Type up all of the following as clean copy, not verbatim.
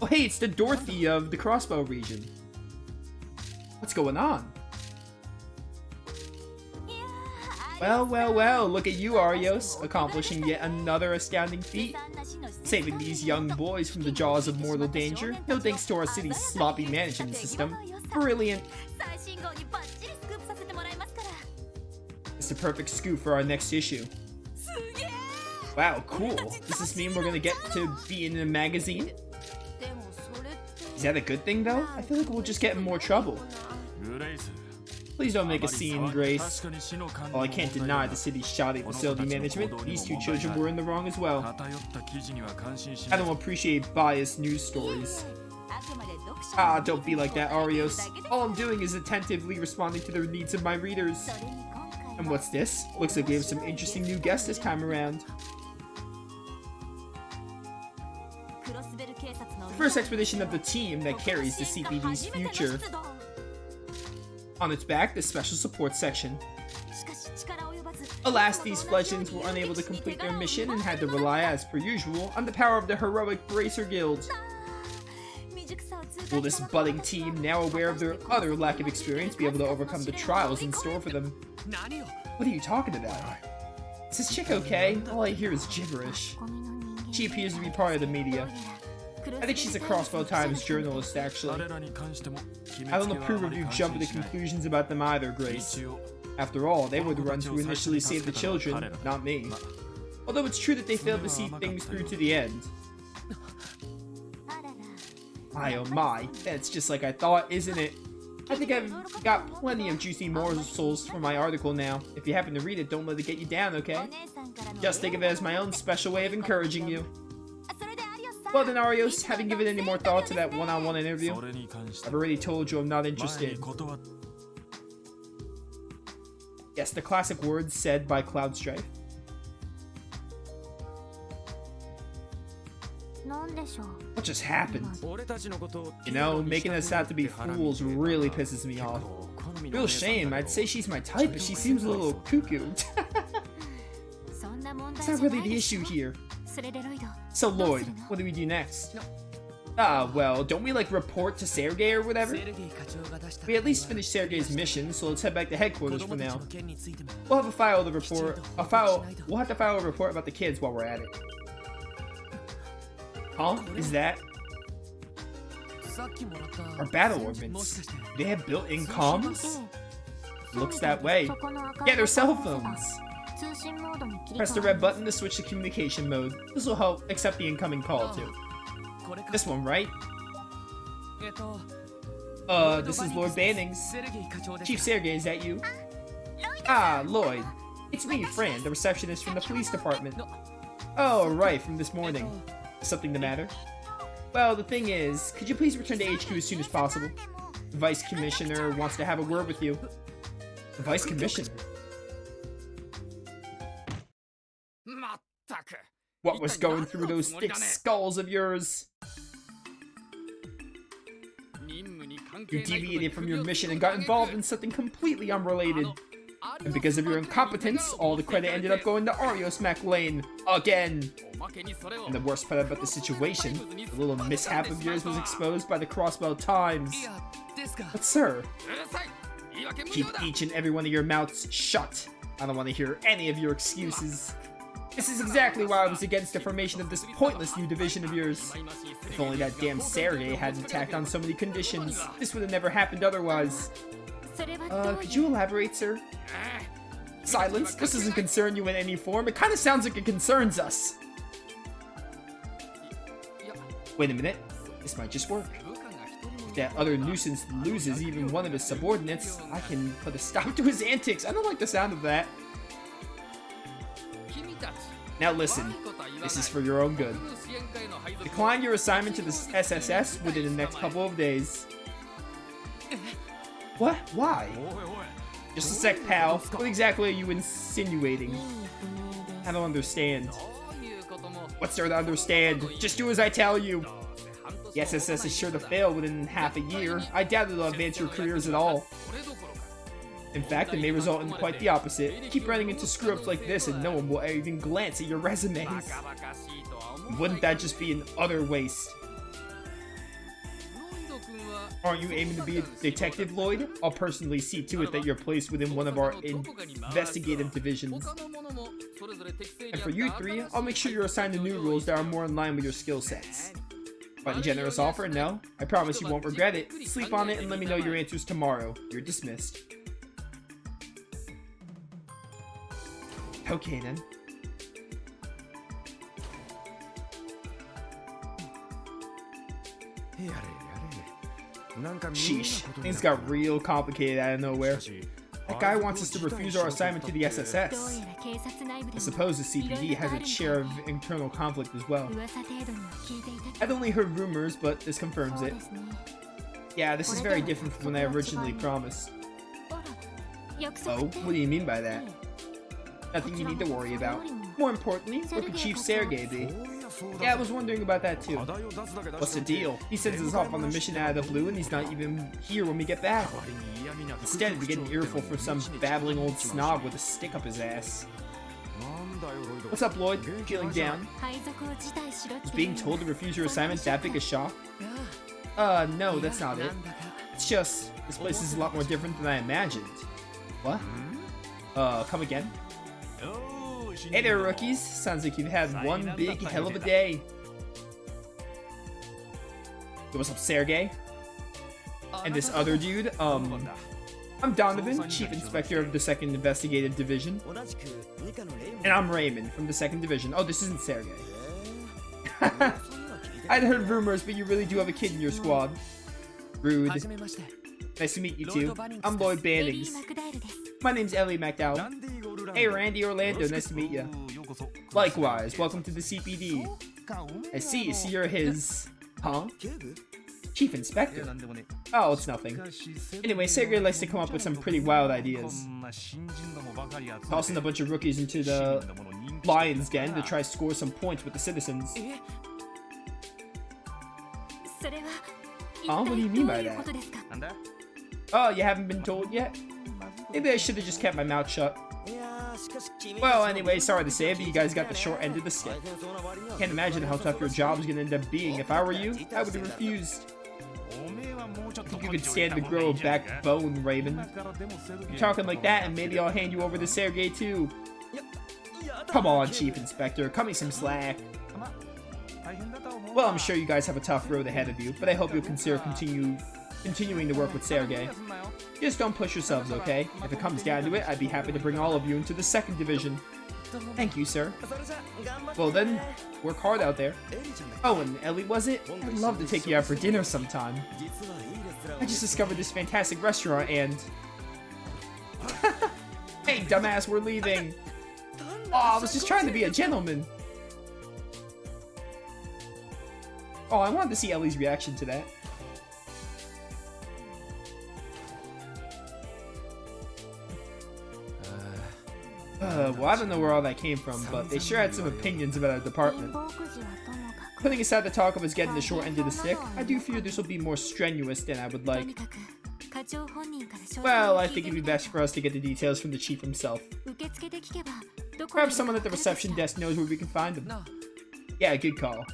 Oh hey, it's the Dorothy of the Crossbow region. What's going on? Well, look at you, Arios, accomplishing yet another astounding feat. Saving these young boys from the jaws of mortal danger, no thanks to our city's sloppy management system. Brilliant. It's the perfect scoop for our next issue. Wow, cool. Does this mean we're gonna get to be in a magazine? Is that a good thing, though? I feel like we'll just get in more trouble. Please don't make a scene, Grace. While I can't deny the city's shoddy facility management, these two children were in the wrong as well. I don't appreciate biased news stories. Ah, don't be like that, Arios. All I'm doing is attentively responding to the needs of my readers. And what's this? Looks like we have some interesting new guests this time around. The first expedition of the team that carries the CPD's future. On its back, the Special Support Section. Alas, these fledglings were unable to complete their mission and had to rely, as per usual, on the power of the heroic Bracer Guild. Will this budding team, now aware of their utter lack of experience, be able to overcome the trials in store for them? What are you talking about? Is this chick okay? All I hear is gibberish. She appears to be part of the media. I think she's a Crossbow Times journalist, actually. I don't approve of you jumping to conclusions about them either, Grace. After all, they were the ones who initially saved the children, not me. Although it's true that they failed to see things through to the end. My oh my, that's just like I thought, isn't it? I think I've got plenty of juicy morsels for my article now. If you happen to read it, don't let it get you down, okay? Just think of it as my own special way of encouraging you. Well then, Arios, haven't given any more thought to that one-on-one interview? I've already told you I'm not interested. Yes, the classic words said by Cloudstrife. What just happened? You know, making us out to be fools really pisses me off. Real shame, I'd say she's my type, but she seems a little cuckoo. That's not really the issue here. So Lloyd, what do we do next? Ah, well, don't we like report to Sergei or whatever? We at least finished Sergei's mission, so let's head back to headquarters for now. We'll have to file a report about the kids while we're at it. Huh? Is that? Our battle orbits. Do they have built-in comms? Looks that way. Yeah, they're cell phones. Press the red button to switch to communication mode. This will help accept the incoming call too. This one, right? This is Lord Bannings. Chief Sergei, is that you? Ah, Lloyd. It's me, Fran, the receptionist from the police department. Oh, right, from this morning. Is something the matter? Well, the thing is, could you please return to HQ as soon as possible? The Vice Commissioner wants to have a word with you. The Vice Commissioner? What was going through those thick skulls of yours? You deviated from your mission and got involved in something completely unrelated. And because of your incompetence, all the credit ended up going to Arios MacLane again. And the worst part about the situation, the little mishap of yours was exposed by the Crossbow Times. But sir, keep each and every one of your mouths shut. I don't want to hear any of your excuses. This is exactly why I was against the formation of this pointless new division of yours. If only that damn Sergei hadn't tacked on so many conditions, this would have never happened otherwise. Could you elaborate, sir? Silence? This doesn't concern you in any form. It kind of sounds like it concerns us. Wait a minute. This might just work. If that other nuisance loses even one of his subordinates, I can put a stop to his antics. I don't like the sound of that. Now listen, this is for your own good. Decline your assignment to the SSS within the next couple of days. What? Why? Just a sec, pal. What exactly are you insinuating? I don't understand. What's there to understand? Just do as I tell you. The SSS is sure to fail within half a year. I doubt it'll advance your careers at all. In fact, it may result in quite the opposite. Keep running into screw-ups like this and no one will even glance at your resumes. Wouldn't that just be an utter waste? Aren't you aiming to be a detective, Lloyd? I'll personally see to it that you're placed within one of our investigative divisions. And for you three, I'll make sure you're assigned to new roles that are more in line with your skill sets. Quite a generous offer, no? I promise you won't regret it. Sleep on it and let me know your answers tomorrow. You're dismissed. Okay then. Sheesh, things got real complicated out of nowhere. That guy wants us to refuse our assignment to the SSS. I suppose the CPD has its share of internal conflict as well. I'd only heard rumors, but this confirms it. Yeah, this is very different from what I originally promised. Oh, what do you mean by that? Nothing you need to worry about. More importantly, where could Chief Sergei be? Yeah, I was wondering about that too. What's the deal? He sends us off on the mission out of the blue and he's not even here when we get back. Instead, we get an earful from some babbling old snob with a stick up his ass. What's up, Lloyd? Feeling down? Is being told to refuse your assignment that big a shock? No, that's not it. It's just, this place is a lot more different than I imagined. What? Come again? Hey there, rookies. Sounds like you've had one big hell of a day. What's up, Sergei? And this other dude, I'm Donovan, Chief Inspector of the 2nd Investigative Division. And I'm Raymond from the 2nd Division. Oh, this isn't Sergei. I'd heard rumors, but you really do have a kid in your squad. Rude. Nice to meet you too. I'm Lloyd Bannings. My name's Ellie McDowell. Hey, Randy Orlando, nice to meet you. Likewise, welcome to the CPD. I see you're his... Huh? Chief Inspector? Oh, it's nothing. Anyway, Sergei likes to come up with some pretty wild ideas. Tossing a bunch of rookies into the lion's den to try to score some points with the citizens. Huh? What do you mean by that? Oh, you haven't been told yet? Maybe I should have just kept my mouth shut. Well, anyway, sorry to say, but you guys got the short end of the stick. Can't imagine how tough your job's gonna end up being. If I were you, I would have refused. I think you could stand to grow a backbone, Raven. You're talking like that, and maybe I'll hand you over to Sergei too. Come on, Chief Inspector, cut me some slack. Well, I'm sure you guys have a tough road ahead of you, but I hope you'll consider continuing to work with Sergei. Just don't push yourselves, okay? If it comes down to it, I'd be happy to bring all of you into the 2nd Division. Thank you, sir. Well then, work hard out there. Oh, and Ellie, was it? I'd love to take you out for dinner sometime. I just discovered this fantastic restaurant and... Hey, dumbass, we're leaving! Oh, I was just trying to be a gentleman. Oh, I wanted to see Ellie's reaction to that. Well, I don't know where all that came from, but they sure had some opinions about our department. Putting aside the talk of us getting the short end of the stick, I do fear this will be more strenuous than I would like. Well, I think it'd be best for us to get the details from the chief himself. Perhaps someone at the reception desk knows where we can find him. Yeah, good call.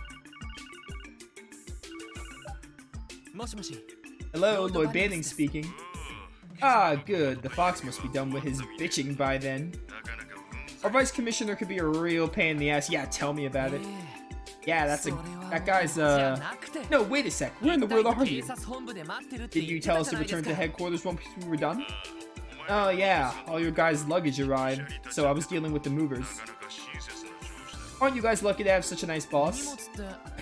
Hello, Lloyd Banning speaking. Ah, good. The fox must be done with his bitching by then. Our vice commissioner could be a real pain in the ass. Yeah, tell me about it. Yeah, that guy's, No, wait a sec. Where in the world are you? Did you tell us to return to headquarters once we were done? Oh, yeah. All your guys' luggage arrived, so I was dealing with the movers. Aren't you guys lucky to have such a nice boss?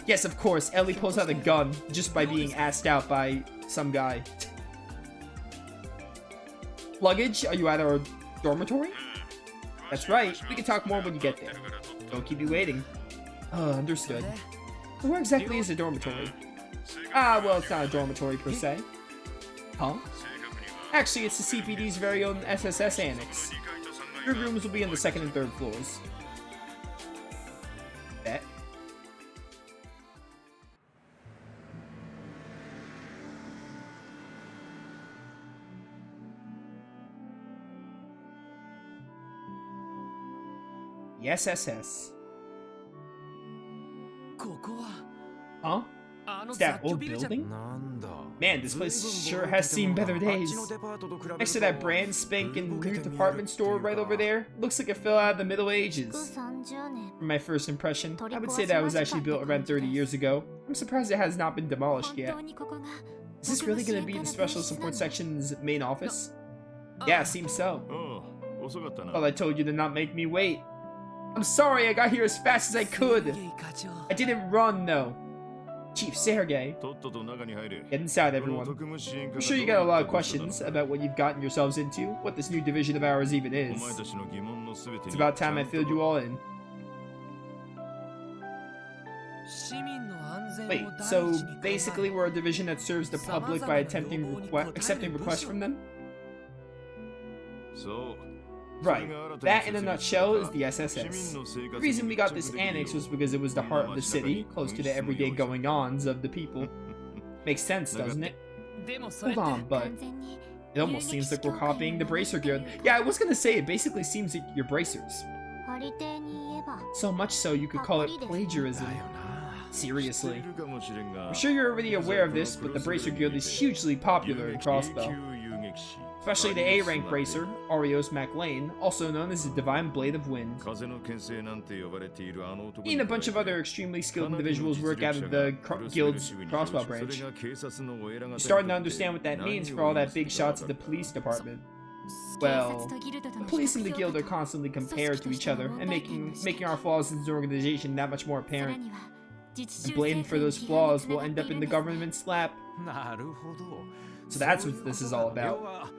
Yes, of course. Ellie pulls out a gun just by being asked out by some guy. Luggage? Are you at our dormitory? That's right. We can talk more when you get there. Don't keep you waiting. Understood. Where exactly is the dormitory? Ah, well, it's not a dormitory per se. Huh? Actually, it's the CPD's very own SSS annex. Your rooms will be on the 2nd and 3rd floors. Bet. The SSS. Huh? Is that old building? Man, this place sure has seen better days. Next to that brand spanking new department store right over there, looks like it fell out of the Middle Ages. From my first impression, I would say that it was actually built around 30 years ago. I'm surprised it has not been demolished yet. Is this really going to be the Special Support Section's main office? Yeah, seems so. Well, I told you to not make me wait. I'm sorry, I got here as fast as I could. I didn't run, though. Chief Sergey. Get inside, everyone. I'm sure you got a lot of questions about what you've gotten yourselves into, what this new division of ours even is. It's about time I filled you all in. Wait, so basically we're a division that serves the public by accepting requests from them? Right. That, in a nutshell, is the SSS. The reason we got this annex was because it was the heart of the city, close to the everyday going-ons of the people. Makes sense, doesn't it? Hold on, but it almost seems like we're copying the Bracer Guild. Yeah, I was gonna say, it basically seems like you're bracers. So much so, you could call it plagiarism. Seriously. I'm sure you're already aware of this, but the Bracer Guild is hugely popular in Crossbow. Especially the A-rank bracer, Arios MacLane, also known as the Divine Blade of Wind. He and a bunch of other extremely skilled individuals work out of the guild's crossbow branch. You're starting to understand what that means for all that big shots at the police department. Well, the police and the guild are constantly compared to each other, and making our flaws in this organization that much more apparent. And blame for those flaws will end up in the government's lap. So that's what this is all about.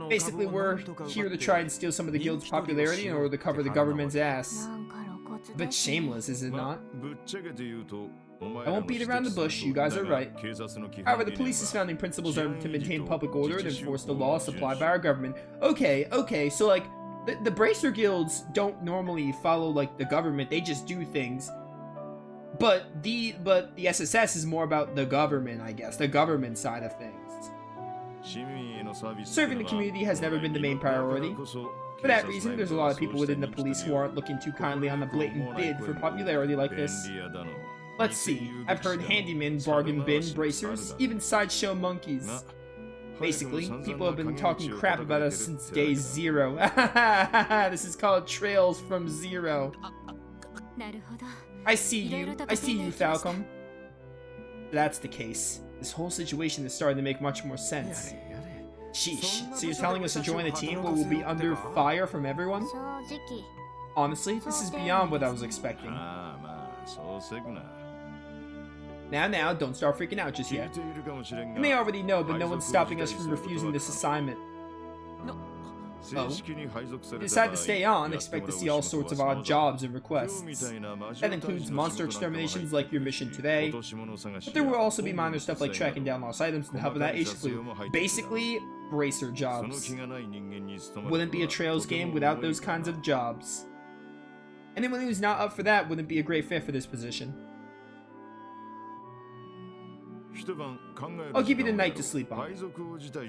Basically, we're here to try and steal some of the guild's popularity in order to cover the government's ass. A bit shameless, is it not? I won't beat around the bush, you guys are right. However, the police's founding principles are to maintain public order and enforce the laws supplied by our government. Okay, so like, the Bracer Guilds don't normally follow like the government, they just do things. But the SSS is more about the government, I guess, the government side of things. Serving the community has never been the main priority. For that reason, there's a lot of people within the police who aren't looking too kindly on a blatant bid for popularity like this. Let's see, I've heard handymen, bargain bin, bracers, even sideshow monkeys. Basically, people have been talking crap about us since day zero. This is called Trails from Zero. I see you, Falcom. If that's the case, this whole situation is starting to make much more sense. Sheesh, so you're telling us to join a team where we'll be under fire from everyone? Honestly, this is beyond what I was expecting. Now, don't start freaking out just yet. You may already know that no one's stopping us from refusing this assignment. Oh, if you decide to stay on, expect to see all sorts of odd jobs and requests. That includes monster exterminations like your mission today, but there will also be minor stuff like tracking down lost items and helping that HQ. Basically, bracer jobs. Wouldn't be a Trails game without those kinds of jobs. Anyone who's not up for that wouldn't be a great fit for this position. I'll give you the night to sleep on. If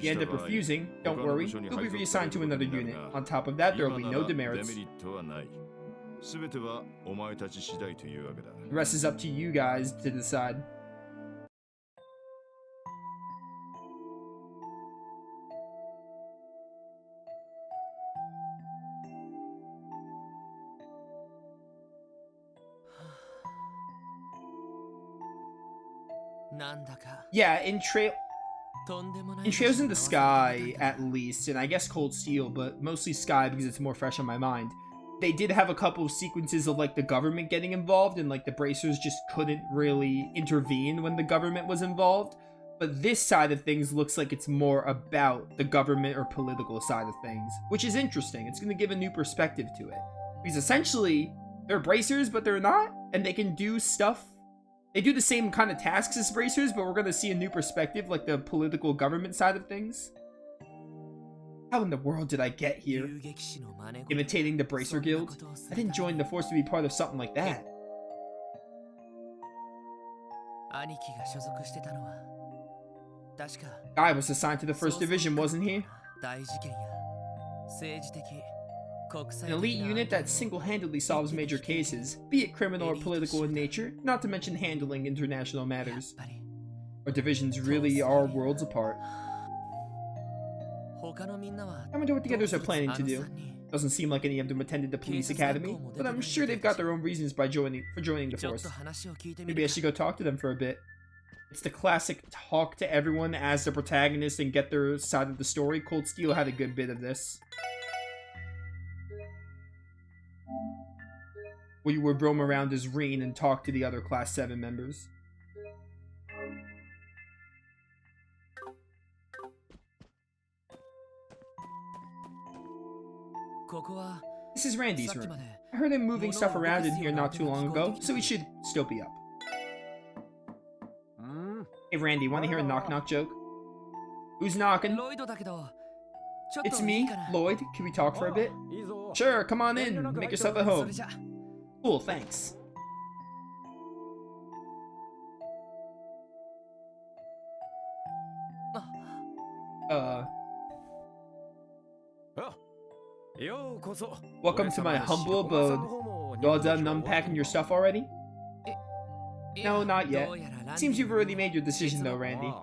you end up refusing, don't worry, you'll be reassigned to another unit. On top of that, there will be no demerits. The rest is up to you guys to decide. Yeah, in Trails in the Sky, at least, and I guess Cold Steel, but mostly Sky because it's more fresh on my mind. They did have a couple of sequences of, like, the government getting involved, and, like, the bracers just couldn't really intervene when the government was involved. But this side of things looks like it's more about the government or political side of things, which is interesting. It's going to give a new perspective to it. Because essentially, they're bracers, but they're not, and they can do stuff. They do the same kind of tasks as bracers, but we're going to see a new perspective, like the political government side of things. How in the world did I get here? Imitating the Bracer Guild? I didn't join the force to be part of something like that. Guy was assigned to the 1st Division, wasn't he? An elite unit that single-handedly solves major cases, be it criminal or political in nature, not to mention handling international matters. Our divisions really are worlds apart. I wonder what the others are planning to do. Doesn't seem like any of them attended the police academy, but I'm sure they've got their own reasons for joining the force. Maybe I should go talk to them for a bit. It's the classic talk to everyone as the protagonist and get their side of the story. Cold Steel had a good bit of this. Where you would roam around as Reen and talk to the other Class 7 members. This is Randy's room. I heard him moving stuff around in here not too long ago, so he should still be up. Hey Randy, want to hear a knock-knock joke? Who's knocking? It's me, Lloyd. Can we talk for a bit? Sure, come on in. Make yourself at home. Cool, thanks. Welcome to my humble abode. You all done unpacking your stuff already? No, not yet. Seems you've already made your decision though, Randy.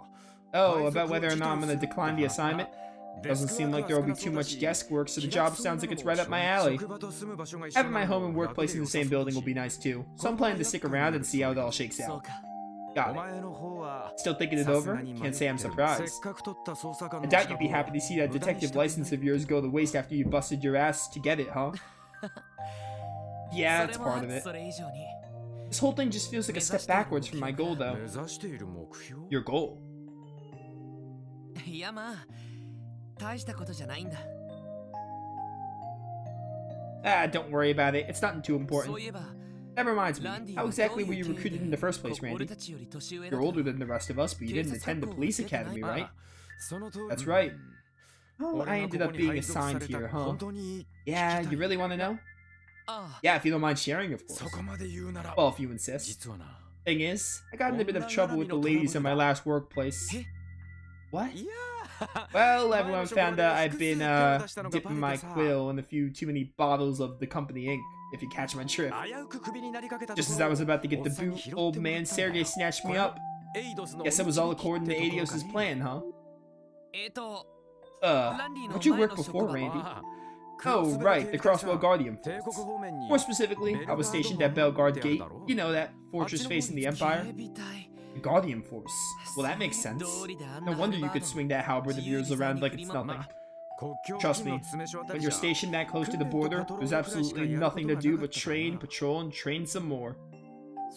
Oh, about whether or not I'm gonna decline the assignment? Doesn't seem like there will be too much desk work, so the job sounds like it's right up my alley. Having my home and workplace in the same building will be nice too, so I'm planning to stick around and see how it all shakes out. Got it. Still thinking it over? Can't say I'm surprised. I doubt you'd be happy to see that detective license of yours go to waste after you busted your ass to get it, huh? Yeah, that's part of it. This whole thing just feels like a step backwards from my goal, though. Your goal? Ah, don't worry about it. It's nothing too important. That reminds me, how exactly were you recruited in the first place, Randy? You're older than the rest of us, but you didn't attend the police academy, right? That's right. Oh, I ended up being assigned here, huh? Yeah, you really want to know? Yeah, if you don't mind sharing, of course. Well, if you insist. Thing is, I got in a bit of trouble with the ladies in my last workplace. What? Well, everyone found out I've been, dipping my quill in a few too many bottles of the company ink, if you catch my drift. Just as I was about to get the boot, old man Sergey snatched me up. Guess it was all according to Adios' plan, huh? Where'd you work before, Randy? Oh, right, the Crosswell Guardian Force. More specifically, I was stationed at Bellegarde Gate. You know, that fortress facing the Empire. The Guardian Force. Well, that makes sense. No wonder you could swing that halberd of yours around like it's nothing. Trust me, when you're stationed that close to the border, there's absolutely nothing to do but train, patrol, and train some more.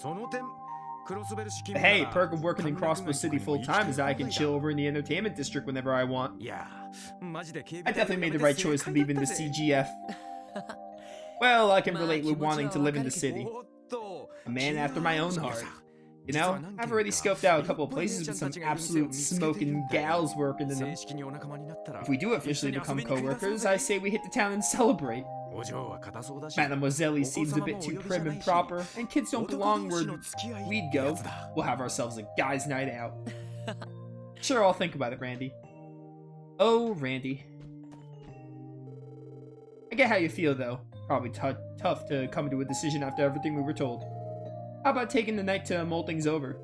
But hey, perk of working in Crossbow City full-time is that I can chill over in the entertainment district whenever I want. I definitely made the right choice leaving the CGF. Well, I can relate with wanting to live in the city. A man after my own heart. You know, I've already scoped out a couple of places with some absolute smoking gals working in them. If we do officially become co-workers, I say we hit the town and celebrate. Mademoiselle seems a bit too prim and proper, and kids don't belong where we'd go. We'll have ourselves a guy's night out. Sure, I'll think about it, Randy. Oh, Randy. I get how you feel, though. Probably tough to come to a decision after everything we were told. How about taking the night to mull things over?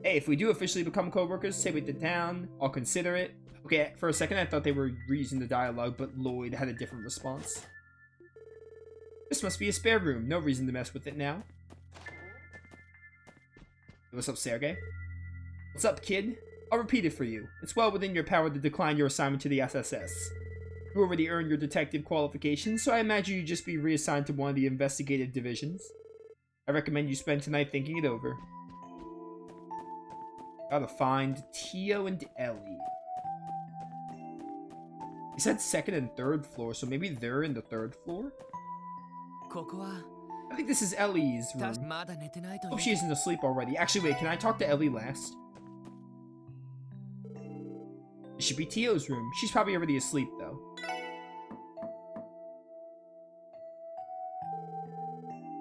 Hey, if we do officially become co-workers, say we did town, I'll consider it. Okay, for a second I thought they were reusing the dialogue, but Lloyd had a different response. This must be a spare room. No reason to mess with it now. What's up, Sergey? What's up, kid? I'll repeat it for you. It's well within your power to decline your assignment to the SSS. You already earned your detective qualifications, so I imagine you'd just be reassigned to one of the investigative divisions. I recommend you spend tonight thinking it over. Gotta find Tio and Ellie. He said second and third floor, so maybe they're in the third floor? I think this is Ellie's room. Hope she isn't asleep already. Actually, wait, can I talk to Ellie last? It should be Tio's room. She's probably already asleep, though.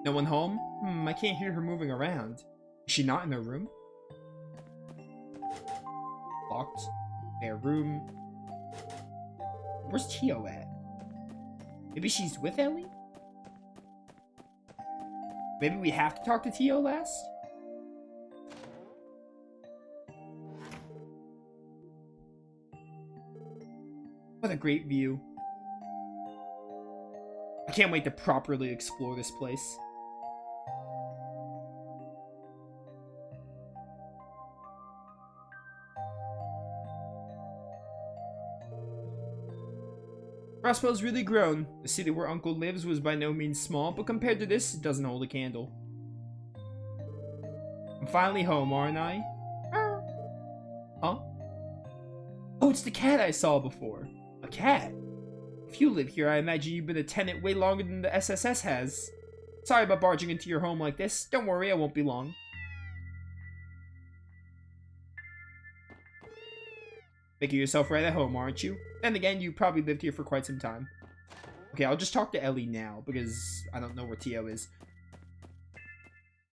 No one home? I can't hear her moving around. Is she not in her room? Locked. Their room. Where's Tio at? Maybe she's with Ellie? Maybe we have to talk to Tio last? What a great view. I can't wait to properly explore this place. Roswell's really grown. The city where Uncle lives was by no means small, but compared to this, it doesn't hold a candle. I'm finally home, aren't I? Huh? Oh, it's the cat I saw before. A cat? If you live here, I imagine you've been a tenant way longer than the SSS has. Sorry about barging into your home like this. Don't worry, I won't be long. Making yourself right at home, aren't you? Then again, you probably lived here for quite some time. Okay, I'll just talk to Ellie now, because I don't know where Tio is.